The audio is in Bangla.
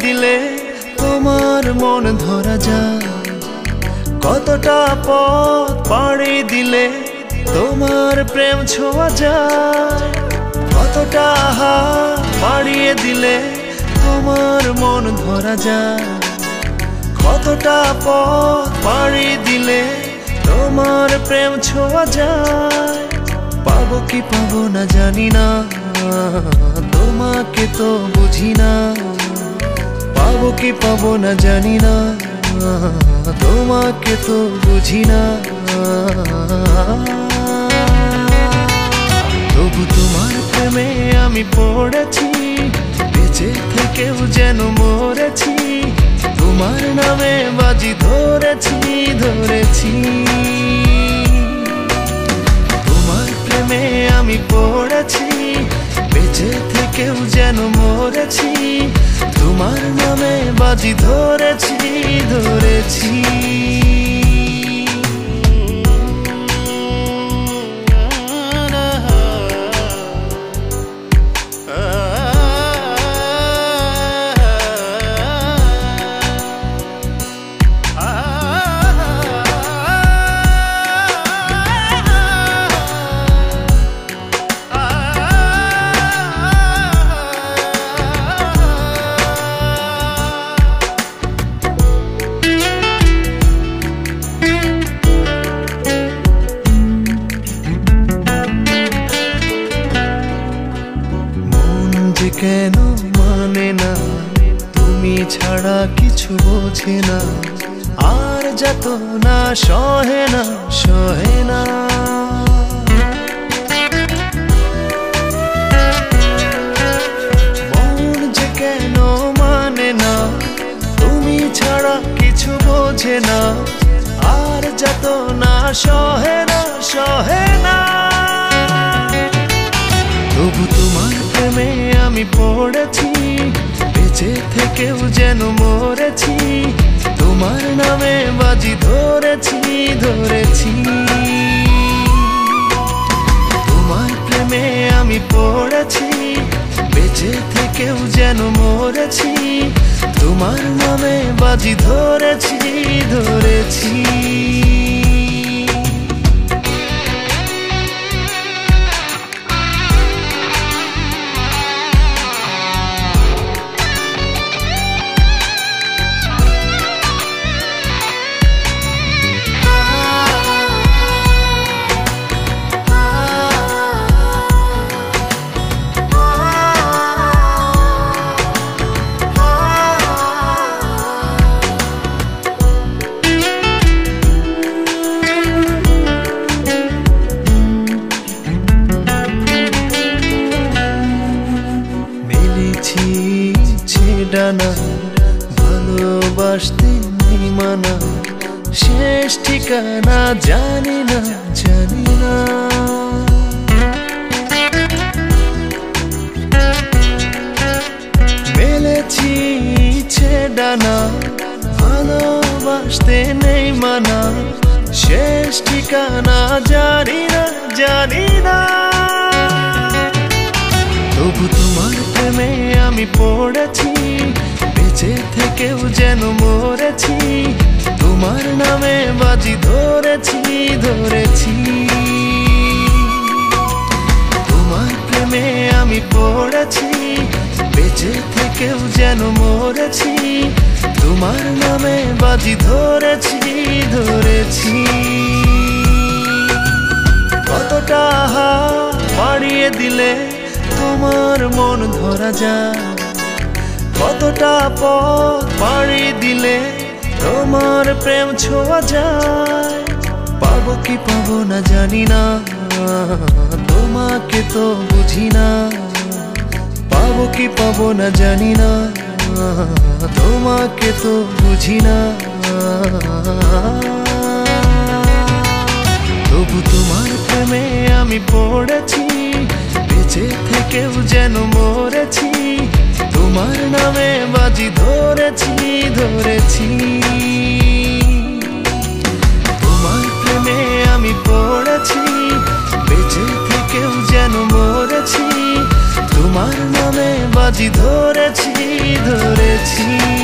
দিলে তোমার মন ধরা যায়। কতটা পথ পাড়ি দিলে তোমার প্রেম ছোঁয়া যায়। কতটা হাত বাড়িয়ে দিলে তোমার মন ধরা যায়। কতটা পথ পাড়ি দিলে তোমার প্রেম ছোঁয়া যায়। পাবো কি পাবো না জানি না, তোমাকে তো বুঝি না। পাবো কি পাবো না জানি না, তোমাকে তো বুঝি না। তবু তোমার প্রেমে আমি পড়েছি, বেঁচে থেকেও যেন মরেছি। তোমার নামে বাজি ধরেছি ধরেছি। তোমার প্রেমে আমি পড়েছি, বেঁচে থেকেও যেন মরেছি। তোমার নামে বাজি ধরেছি ধরেছি। কেন মানে না, তুমি ছাড়া কিছু বোঝে না। আর যত না সহে না সহে না। মন যে কেন মানে না, তুমি ছাড়া কিছু বোঝে না। আর যত না সহে না সহে না। তবু তোমার প্রেমে আমি পড়েছি, বেঁচে থেকেও যেন মরেছি। তোমার নামে বাজি ধরেছি ধরেছি। তোমার প্রেমে আমি পড়েছি, বেঁচে থেকেও যেন মরেছি। তোমার নামে বাজি ধরেছি ধরেছি। ডানা ভালোবাসতে নেই মানা, শেষ ঠিকানা জানি না জানি না। মেলেছি ডানা ভালোবাসতে নেই মানা, শেষ ঠিকানা জানি না জানি না। তবু তোমার প্রেমে আমি পড়েছি, বেঁচে থেকেও যেন মরেছি। তোমার নামে বাজি ধরেছি ধরেছি। তোমার প্রেমে আমি পড়েছি, বেঁচে থেকেও যেন মরেছি। তোমার নামে বাজি ধরেছি ধরেছি। কতটা হাত বাড়িয়ে দিলে তোমার মন ধরা যায়। কতটা পথ পাড়ি দিলে তোমার প্রেম ছোঁয়া যায়। পাবো কি পাবো না জানি না, তোমাকে তো বুঝি না। পাবো কি পাবো না জানি না, তোমাকে তো বুঝি না। তবু তোমার প্রেমে আমি পড়েছি, বেঁচে থেকেও যেন মরেছি। তোমার নামে বাজি ধরেছি ধরেছি। তোমার প্রেমে আমি পড়েছি, বেঁচে থেকেও যেন মরেছি। তোমার নামে বাজি ধরেছি ধরেছি।